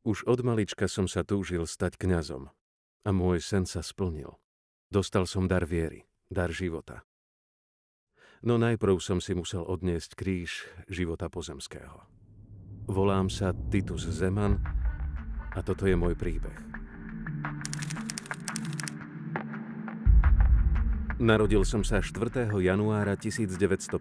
Už od malička som sa túžil stať kňazom a môj sen sa splnil. Dostal som dar viery, dar života. No najprv som si musel odniesť kríž života pozemského. Volám sa Titus Zeman a toto je môj príbeh. Narodil som sa 4. januára 1915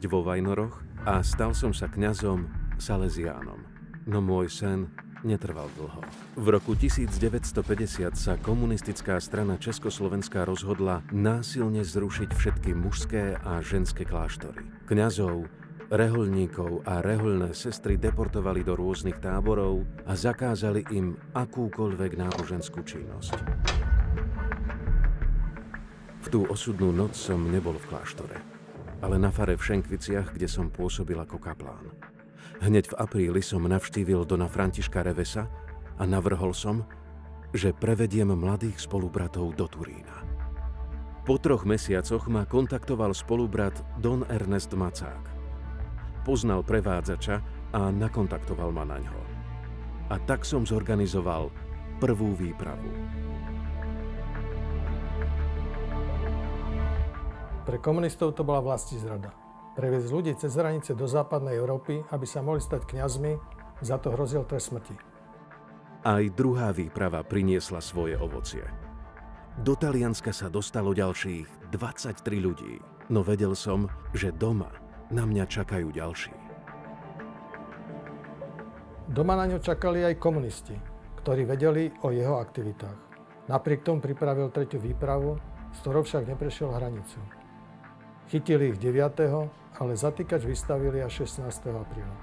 vo Vajnoroch a stal som sa kňazom Salesiánom. No môj sen netrval dlho. V roku 1950 sa komunistická strana Československá rozhodla násilne zrušiť všetky mužské a ženské kláštory. Kňazov, rehoľníkov a rehoľné sestry deportovali do rôznych táborov a zakázali im akúkoľvek náboženskú činnosť. V tú osudnú noc som nebol v kláštore, ale na fare v Šenkviciach, kde som pôsobil ako kaplán. Hneď v apríli som navštívil dona Františka Revesa a navrhol som, že prevediem mladých spolubratov do Turína. Po 3 mesiacoch ma kontaktoval spolubrat don Ernest Macák. Poznal prevádzača a nakontaktoval ma naňho. A tak som zorganizoval prvú výpravu. Pre komunistov to bola vlastizrada. Previesť ľudí cez hranice do západnej Európy, aby sa mohli stať kňazmi, za to hrozil trest smrti. Aj druhá výprava priniesla svoje ovocie. Do Talianska sa dostalo ďalších 23 ľudí, no vedel som, že doma na mňa čakajú ďalší. Doma na ňo čakali aj komunisti, ktorí vedeli o jeho aktivitách. Napriek tomu pripravil 3. výpravu, s ktorou však neprešiel hranicu. Chytili ich 9., ale zatýkač vystavili až 16. apríla.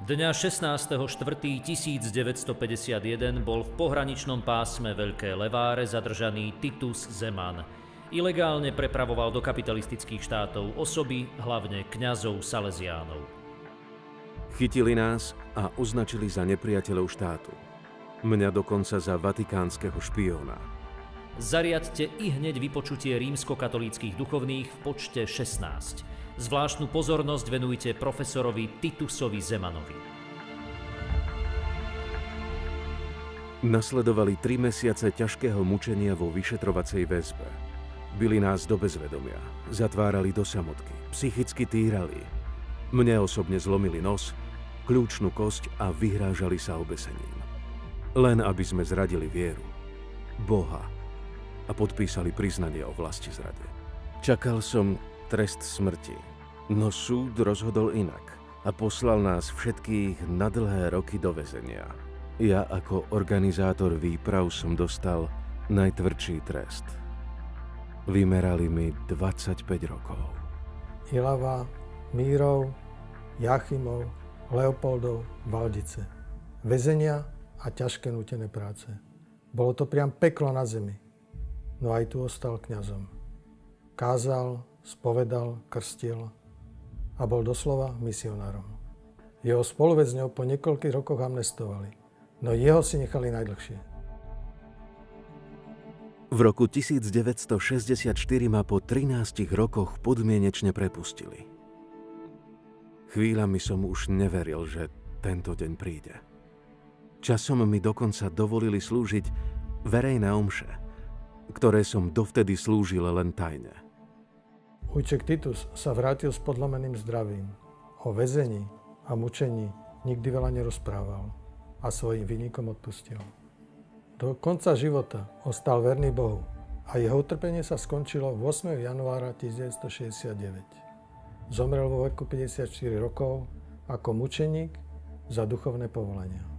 Dňa 16.4.1951 bol v pohraničnom pásme Veľké Leváre zadržaný Titus Zeman. Ilegálne prepravoval do kapitalistických štátov osoby, hlavne kňazov Salesiánov. Chytili nás a označili za nepriateľov štátu. Mňa dokonca za vatikánskeho špióna. Zariadte i hneď vypočutie rímskokatolíckych duchovných v počte 16. Zvláštnu pozornosť venujte profesorovi Titusovi Zemanovi. Nasledovali 3 mesiace ťažkého mučenia vo vyšetrovacej väzbe. Bili nás do bezvedomia, zatvárali do samotky, psychicky týrali. Mne osobne zlomili nos, kľúčnu kosť a vyhrážali sa obesením. Len aby sme zradili vieru, Boha, a podpísali priznanie o vlastizrade. Čakal som trest smrti, no súd rozhodol inak a poslal nás všetkých na dlhé roky do väzenia. Ja ako organizátor výprav som dostal najtvrdší trest. Vymerali mi 25 rokov. Ilava, Mírov, Jáchymov, Leopoldov, Valdice. Väzenia a ťažké nútené práce. Bolo to priam peklo na zemi. No aj tu ostal kňazom. Kázal, spovedal, krstil a bol doslova misionárom. Jeho spoluväzňov po niekoľkých rokoch amnestovali, no jeho si nechali najdlhšie. V roku 1964 ma po 13 rokoch podmienečne prepustili. Chvíľami som už neveril, že tento deň príde. Časom mi dokonca dovolili slúžiť verejné omše, ktoré som dovtedy slúžil len tajne. Ujček Titus sa vrátil s podlomeným zdravím. O väzení a mučení nikdy veľa nerozprával a svojim vinníkom odpustil. Do konca života ostal verný Bohu a jeho utrpenie sa skončilo 8. januára 1969. Zomrel vo veku 54 rokov ako mučeník za duchovné povolania.